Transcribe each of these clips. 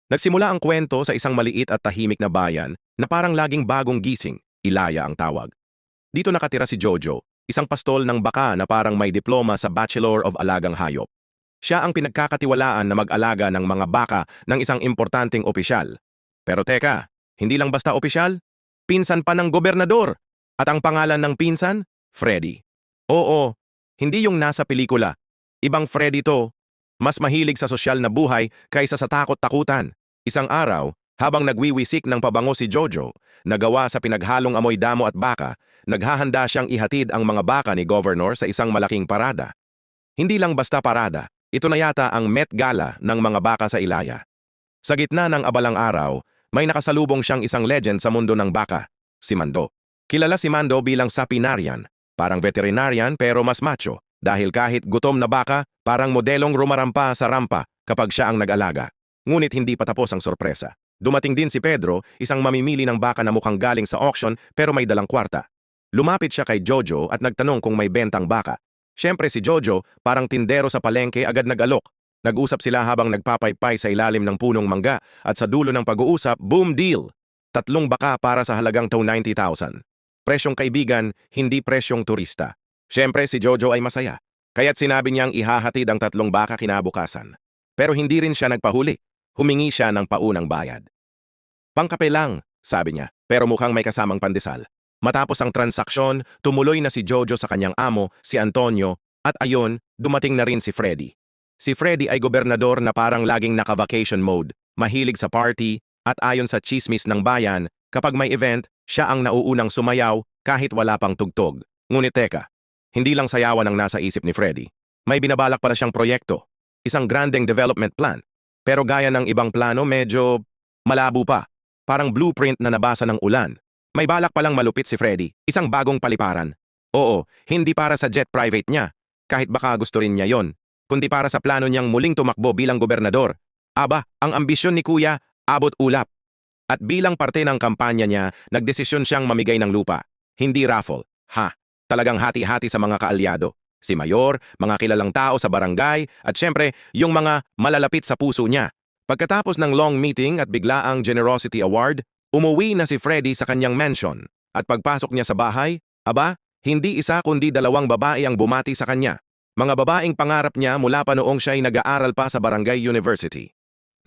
Nagsimula ang kwento sa isang maliit at tahimik na bayan na parang laging bagong gising, Ilaya ang tawag. Dito nakatira si Jojo, isang pastol ng baka na parang may diploma sa Bachelor of Alagang Hayop. Siya ang pinagkakatiwalaan na mag-alaga ng mga baka ng isang importanteng opisyal. Pero teka, hindi lang basta opisyal, pinsan pa ng gobernador. At ang pangalan ng pinsan? Freddy. Oo, hindi yung nasa pelikula. Ibang Freddy to. Mas mahilig sa sosyal na buhay kaysa sa takot-takutan. Isang araw, habang nagwiwisik ng pabango si Jojo, nagawa sa pinaghalong amoy damo at baka, naghahanda siyang ihatid ang mga baka ni Governor sa isang malaking parada. Hindi lang basta parada, ito na yata ang Met Gala ng mga baka sa Ilaya. Sa gitna ng abalang araw, may nakasalubong siyang isang legend sa mundo ng baka, si Mando. Kilala si Mando bilang sapinarian, parang veterinarian pero mas macho, dahil kahit gutom na baka, parang modelong rumarampa sa rampa kapag siya ang nag-alaga. Ngunit hindi pa tapos ang sorpresa. Dumating din si Pedro, isang mamimili ng baka na mukhang galing sa auction pero may dalang kwarta. Lumapit siya kay Jojo at nagtanong kung may bentang baka. Siyempre si Jojo, parang tindero sa palengke, agad nag-alok. Nag-usap sila habang nagpapaypay sa ilalim ng punong mangga at sa dulo ng pag-uusap, boom deal! 3 baka para sa halagang 90,000. Presyong kaibigan, hindi presyong turista. Siyempre si Jojo ay masaya, kaya't sinabi niyang ihahatid ang 3 baka kinabukasan. Pero hindi rin siya nagpahuli. Humingi siya ng paunang bayad. Pangkape lang, sabi niya, pero mukhang may kasamang pandesal. Matapos ang transaksyon, tumuloy na si Jojo sa kanyang amo, si Antonio, at ayon, dumating na rin si Freddy. Si Freddy ay gobernador na parang laging naka-vacation mode, mahilig sa party, at ayon sa chismis ng bayan, kapag may event, siya ang nauunang sumayaw kahit wala pang tugtog. Ngunit teka, hindi lang sayawan ang nasa isip ni Freddy. May binabalak pala siyang proyekto, isang grandeng development plan. Pero gaya ng ibang plano, medyo malabo pa. Parang blueprint na nabasa ng ulan. May balak palang malupit si Freddy, isang bagong paliparan. Oo, hindi para sa jet private niya, kahit baka gusto rin niya yon, kundi para sa plano niyang muling tumakbo bilang gobernador. Aba, ang ambisyon ni Kuya, abot ulap. At bilang parte ng kampanya niya, nagdesisyon siyang mamigay ng lupa. Hindi raffle. Ha, talagang hati-hati sa mga kaalyado. Si Mayor, mga kilalang tao sa barangay, at syempre, yung mga malalapit sa puso niya. Pagkatapos ng long meeting at biglaang Generosity Award, umuwi na si Freddy sa kanyang mansion. At pagpasok niya sa bahay, aba, hindi isa kundi 2 babae ang bumati sa kanya. Mga babaeng pangarap niya mula pa noong siya'y nag-aaral pa sa Barangay University.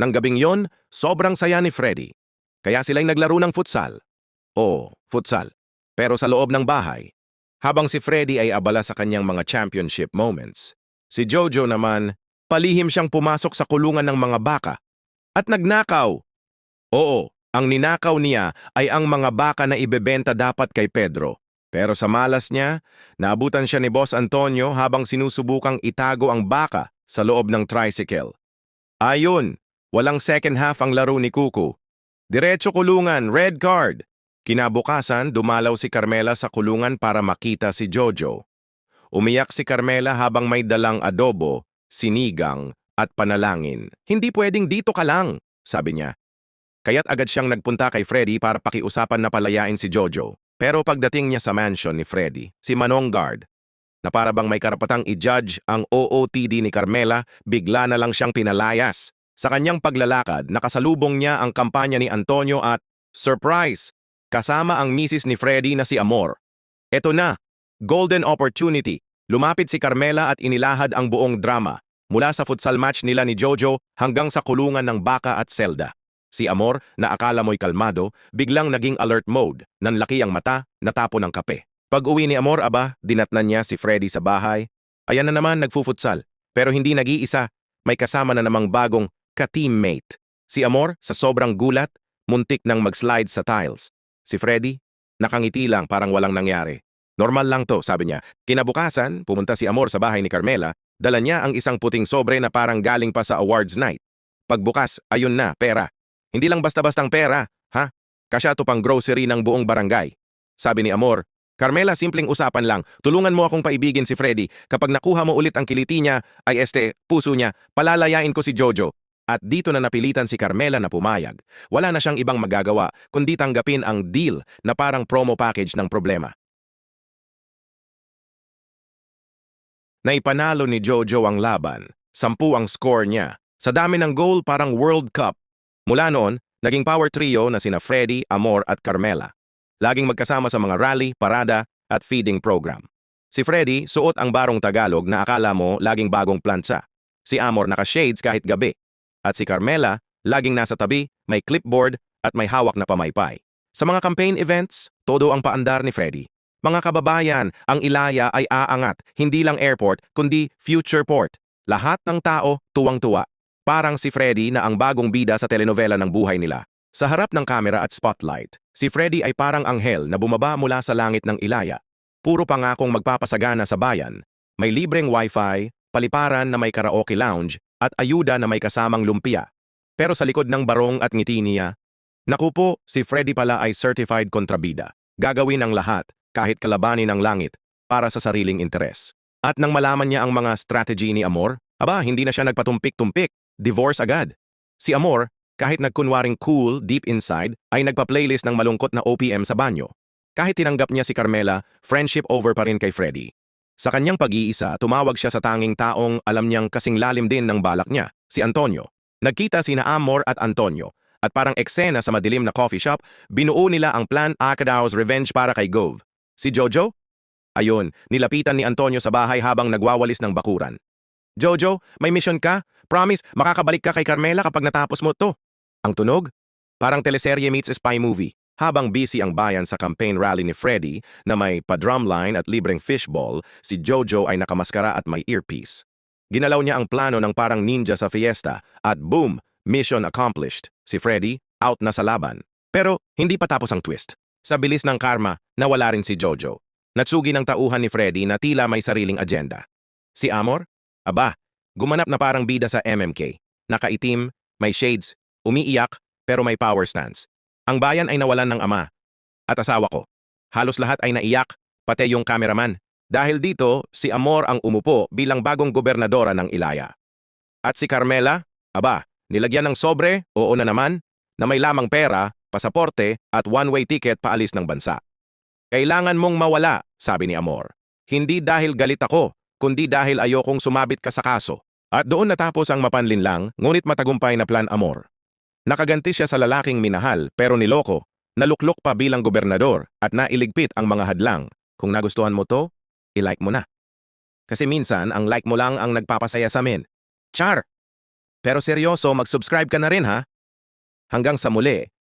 Nang gabing yon, sobrang saya ni Freddy. Kaya sila'y naglaro ng futsal. Oo, futsal. Pero sa loob ng bahay. Habang si Freddy ay abala sa kanyang mga championship moments, si Jojo naman, palihim siyang pumasok sa kulungan ng mga baka at nagnakaw. Oo, ang ninakaw niya ay ang mga baka na ibebenta dapat kay Pedro. Pero sa malas niya, naabutan siya ni Boss Antonio habang sinusubukang itago ang baka sa loob ng tricycle. Ayun, walang second half ang laro ni Kuko. Diretso kulungan, red card. Kinabukasan, dumalaw si Carmela sa kulungan para makita si Jojo. Umiyak si Carmela habang may dalang adobo, sinigang, at panalangin. Hindi pwedeng dito ka lang, sabi niya. Kaya't agad siyang nagpunta kay Freddy para pakiusapan na palayain si Jojo. Pero pagdating niya sa mansion ni Freddy, si Manong Guard, na para bang may karapatang i-judge ang OOTD ni Carmela, bigla na lang siyang pinalayas. Sa kanyang paglalakad, nakasalubong niya ang kampanya ni Antonio at, surprise! Kasama ang misis ni Freddy na si Amor. Eto na, golden opportunity. Lumapit si Carmela at inilahad ang buong drama, mula sa futsal match nila ni Jojo hanggang sa kulungan ng baka at selda. Si Amor, na akala mo'y kalmado, biglang naging alert mode, nanlaki ang mata, natapon ng kape. Pag-uwi ni Amor, aba, dinatnan niya si Freddy sa bahay. Ayan na naman, nagfufutsal. Pero hindi nag-iisa, may kasama na namang bagong ka-teammate. Si Amor, sa sobrang gulat, muntik nang mag-slide sa tiles. Si Freddy, nakangiti lang parang walang nangyari. Normal lang to, sabi niya. Kinabukasan, pumunta si Amor sa bahay ni Carmela, dala niya ang isang puting sobre na parang galing pa sa awards night. Pagbukas, ayun na, pera. Hindi lang basta-bastang pera, ha? Kasya to pang grocery ng buong barangay. Sabi ni Amor, Carmela, simpleng usapan lang. Tulungan mo akong paibigin si Freddy. Kapag nakuha mo ulit ang kiliti niya, ay puso niya, palalayain ko si Jojo. At dito na napilitan si Carmela na pumayag. Wala na siyang ibang magagawa kundi tanggapin ang deal na parang promo package ng problema. Naipanalo ni Jojo ang laban. 10 ang score niya. Sa dami ng goal, parang World Cup. Mula noon, naging power trio na sina Freddy, Amor at Carmela. Laging magkasama sa mga rally, parada at feeding program. Si Freddy, suot ang barong Tagalog na akala mo laging bagong plancha. Si Amor naka-shades kahit gabi. At si Carmela, laging nasa tabi, may clipboard at may hawak na pamaypay. Sa mga campaign events, todo ang paandar ni Freddy. Mga kababayan, ang Ilaya ay aangat, hindi lang airport, kundi future port. Lahat ng tao tuwang-tuwa. Parang si Freddy na ang bagong bida sa telenovela ng buhay nila. Sa harap ng kamera at spotlight, si Freddy ay parang anghel na bumaba mula sa langit ng Ilaya. Puro pangakong magpapasagana sa bayan. May libreng wifi, paliparan na may karaoke lounge, at ayuda na may kasamang lumpia. Pero sa likod ng barong at ngiti niya, naku po, si Freddy pala ay certified kontrabida. Gagawin ang lahat, kahit kalabanin ng langit, para sa sariling interes. At nang malaman niya ang mga strategy ni Amor, hindi na siya nagpatumpik-tumpik, divorce agad. Si Amor, kahit nagkunwaring cool deep inside, ay nagpa-playlist ng malungkot na OPM sa banyo. Kahit tinanggap niya si Carmela, friendship over pa rin kay Freddy. Sa kanyang pag-iisa, tumawag siya sa tanging taong alam niyang kasing lalim din ng balak niya, si Antonio. Nagkita sina Amor at Antonio, at parang eksena sa madilim na coffee shop, binuo nila ang Plan Akadao's revenge para kay Gove. Si Jojo? Ayun, nilapitan ni Antonio sa bahay habang nagwawalis ng bakuran. Jojo, may mission ka? Promise, makakabalik ka kay Carmela kapag natapos mo to. Ang tunog? Parang teleserye meets spy movie. Habang busy ang bayan sa campaign rally ni Freddy na may pa-drumline at libreng fishball, si Jojo ay nakamaskara at may earpiece. Ginalaw niya ang plano ng parang ninja sa fiesta at boom, mission accomplished. Si Freddy, out na sa laban. Pero hindi pa tapos ang twist. Sa bilis ng karma, nawala rin si Jojo. Natsugi ng tauhan ni Freddy na tila may sariling agenda. Si Amor? Gumanap na parang bida sa MMK. Nakaitim, may shades, umiiyak, pero may power stance. Ang bayan ay nawalan ng ama. At asawa ko. Halos lahat ay naiyak, pati yung cameraman. Dahil dito, si Amor ang umupo bilang bagong gobernadora ng Ilaya. At si Carmela? Nilagyan ng sobre, oo na naman, na may lamang pera, pasaporte, at one-way ticket paalis ng bansa. Kailangan mong mawala, sabi ni Amor. Hindi dahil galit ako, kundi dahil ayokong sumabit ka sa kaso. At doon natapos ang mapanlinlang, ngunit matagumpay na Plan Amor. Nakaganti siya sa lalaking minahal pero niloko, naluklok pa bilang gobernador at nailigpit ang mga hadlang. Kung nagustuhan mo to, i-like mo na. Kasi minsan, ang like mo lang ang nagpapasaya sa amin. Char! Pero seryoso, mag-subscribe ka na rin ha. Hanggang sa muli,